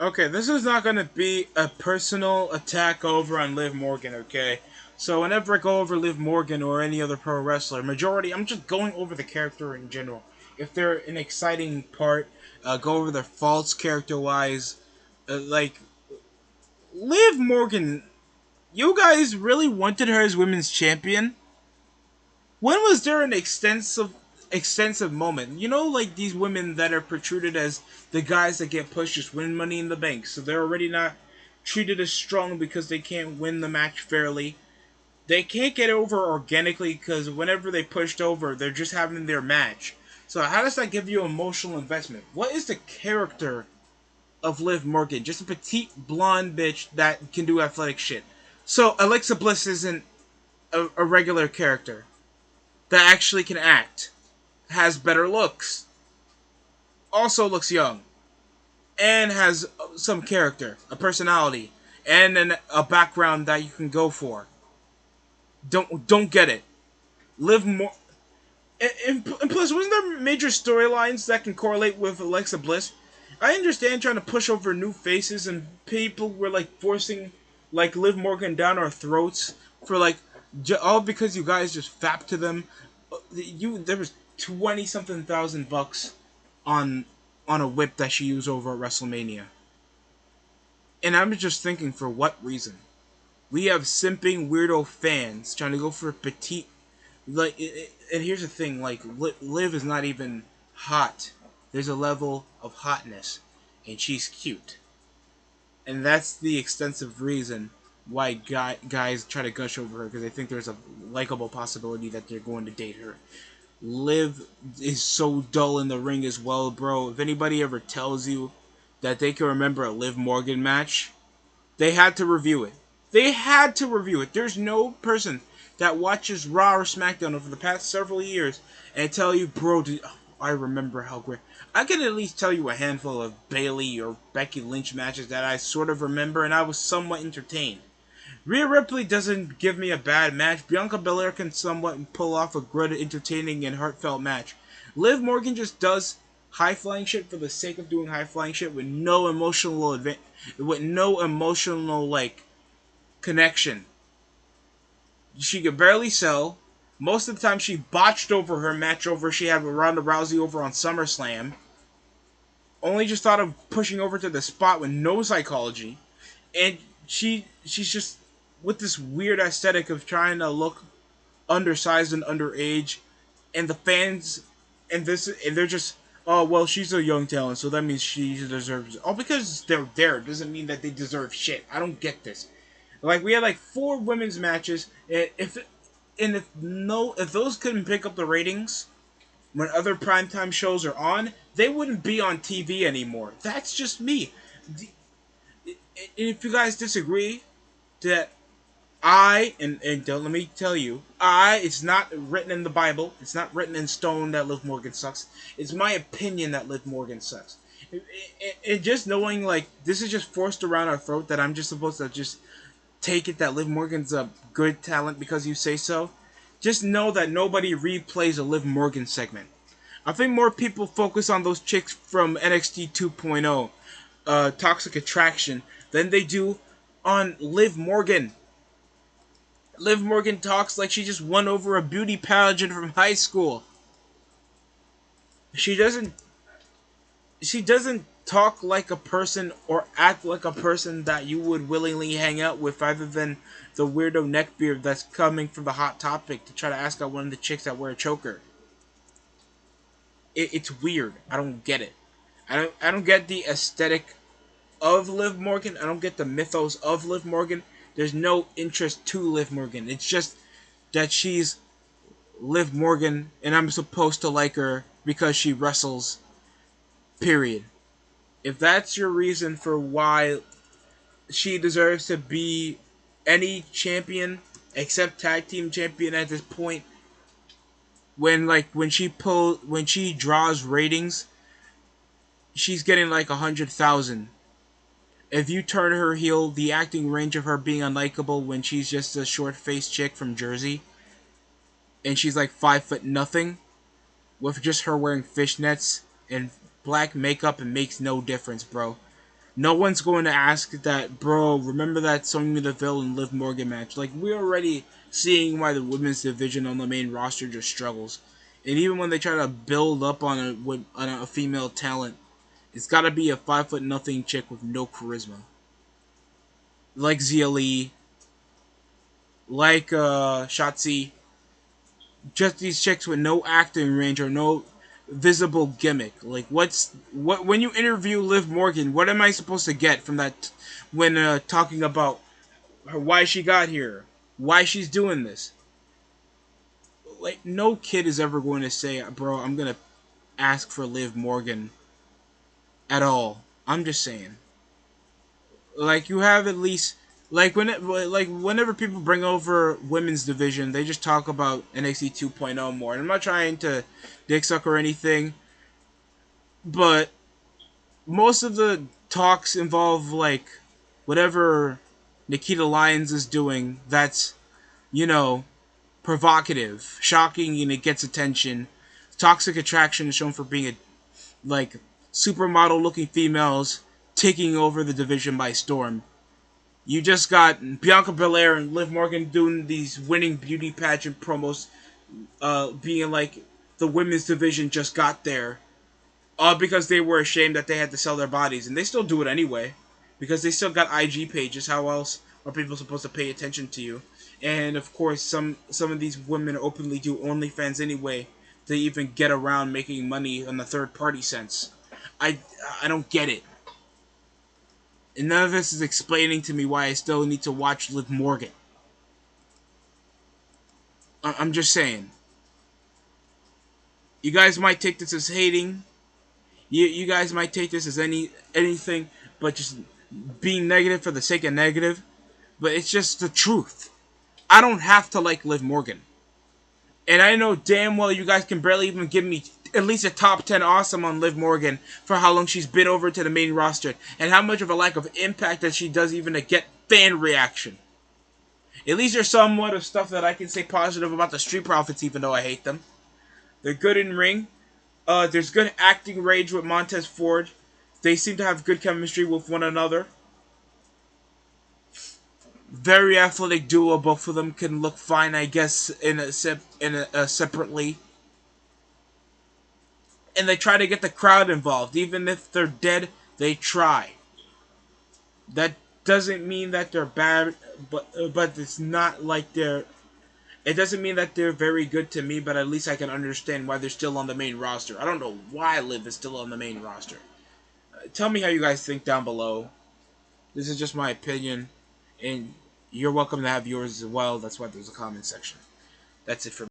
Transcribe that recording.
Okay, this is not going to be a personal attack over on Liv Morgan, okay? So whenever I go over Liv Morgan or any other pro wrestler, majority, I'm just going over the character in general. If they're an exciting part, go over their faults character-wise. Like, Liv Morgan, you guys really wanted her as women's champion? When was there an extensive moment? You know, like these women that are protruded as the guys that get pushed just win Money in the Bank, so they're already not treated as strong because they can't win the match fairly. They can't get over organically because whenever they pushed over, they're just having their match. So how does that give you emotional investment? What is the character of Liv Morgan? Just a petite blonde bitch that can do athletic shit. So Alexa Bliss isn't a regular character that actually can act, has better looks, also looks young, and has some character, a personality, and a background that you can go for. Don't get it. Live more. And plus, wasn't there major storylines that can correlate with Alexa Bliss? I understand trying to push over new faces and people were like forcing like Liv Morgan down our throats for like all because you guys just fap to them. There was 20 something thousand bucks on a whip that she used over at WrestleMania. And I'm just thinking, for what reason? We have simping weirdo fans trying to go for petite. Like, and here's the thing: like, Liv is not even hot. There's a level of hotness, and she's cute, and that's the extensive reason why guys try to gush over her because they think there's a likable possibility that they're going to date her. Liv is so dull in the ring as well, bro. If anybody ever tells you that they can remember a Liv Morgan match, they had to review it. They had to review it. There's no person that watches Raw or SmackDown over the past several years and tell you, bro, I remember how great. I can at least tell you a handful of Bayley or Becky Lynch matches that I sort of remember and I was somewhat entertained. Rhea Ripley doesn't give me a bad match. Bianca Belair can somewhat pull off a good, entertaining, and heartfelt match. Liv Morgan just does high flying shit for the sake of doing high flying shit with no with no emotional like connection. She could barely sell. Most of the time, she botched over her match over she had with Ronda Rousey over on SummerSlam. Only just thought of pushing over to the spot with no psychology, and she's just with this weird aesthetic of trying to look undersized and underage, and the fans and they're just, oh well, she's a young talent, so that means she deserves it. All because they're there doesn't mean that they deserve shit. I don't get this. Like we had like four women's matches, and if those couldn't pick up the ratings when other primetime shows are on, they wouldn't be on TV anymore. That's just me. If you guys disagree that and don't let me tell you, it's not written in the Bible. It's not written in stone that Liv Morgan sucks. It's my opinion that Liv Morgan sucks. And just knowing like this is just forced around our throat that I'm just supposed to just take it that Liv Morgan's a good talent because you say so. Just know that nobody replays a Liv Morgan segment. I think more people focus on those chicks from NXT 2.0, Toxic Attraction, than they do on Liv Morgan. Liv Morgan talks like she just won over a beauty pageant from high school. She doesn't she doesn't talk like a person or act like a person that you would willingly hang out with other than the weirdo neckbeard that's coming from the Hot Topic to try to ask out one of the chicks that wear a choker. It's weird. I don't get it. I don't get the aesthetic of Liv Morgan. I don't get the mythos of Liv Morgan. There's no interest to Liv Morgan. It's just that she's Liv Morgan and I'm supposed to like her because she wrestles. Period. If that's your reason for why she deserves to be any champion except tag team champion at this point, when she draws ratings, she's getting like 100,000. If you turn her heel, the acting range of her being unlikable when she's just a short faced chick from Jersey and she's like 5 foot nothing with just her wearing fishnets and black makeup, it makes no difference, bro. No one's going to ask that, bro. Remember that Sonya Deville and Liv Morgan match? Like, we're already seeing why the women's division on the main roster just struggles. And even when they try to build up on a female talent, it's got to be a 5 foot nothing chick with no charisma, like Zia Lee, like Shotzi. Just these chicks with no acting range or no visible gimmick. Like, what when you interview Liv Morgan, what am I supposed to get from that when talking about her, why she got here, why she's doing this? Like, no kid is ever going to say, "Bro, I'm gonna ask for Liv Morgan" at all. I'm just saying. Like, you have at least whenever people bring over women's division, they just talk about NXT 2.0 more. And I'm not trying to dick suck or anything, but most of the talks involve like whatever Nikita Lyons is doing. That's, you know, provocative, shocking, and it gets attention. Toxic Attraction is shown for being a like supermodel looking females taking over the division by storm. You just got Bianca Belair and Liv Morgan doing these winning beauty pageant promos, being like the women's division just got there, all because they were ashamed that they had to sell their bodies, and they still do it anyway, because they still got IG pages. How else are people supposed to pay attention to you? And of course, some of these women openly do OnlyFans anyway to even get around making money on the third party sense. I I don't get it. And none of this is explaining to me why I still need to watch Liv Morgan. I'm just saying. You guys might take this as hating. You guys might take this as anything but just being negative for the sake of negative. But it's just the truth. I don't have to like Liv Morgan. And I know damn well you guys can barely even give me at least a top 10 awesome on Liv Morgan for how long she's been over to the main roster and how much of a lack of impact that she does even to get fan reaction. At least there's somewhat of stuff that I can say positive about the Street Profits, even though I hate them. They're good in ring. There's good acting range with Montez Ford. They seem to have good chemistry with one another. Very athletic duo. Both of them can look fine, I guess, separately. And they try to get the crowd involved, even if they're dead. They try. That doesn't mean that they're bad, but it's not like they're. It doesn't mean that they're very good to me, but at least I can understand why they're still on the main roster. I don't know why Liv is still on the main roster. Tell me how you guys think down below. This is just my opinion, and you're welcome to have yours as well. That's why there's a comment section. That's it for me.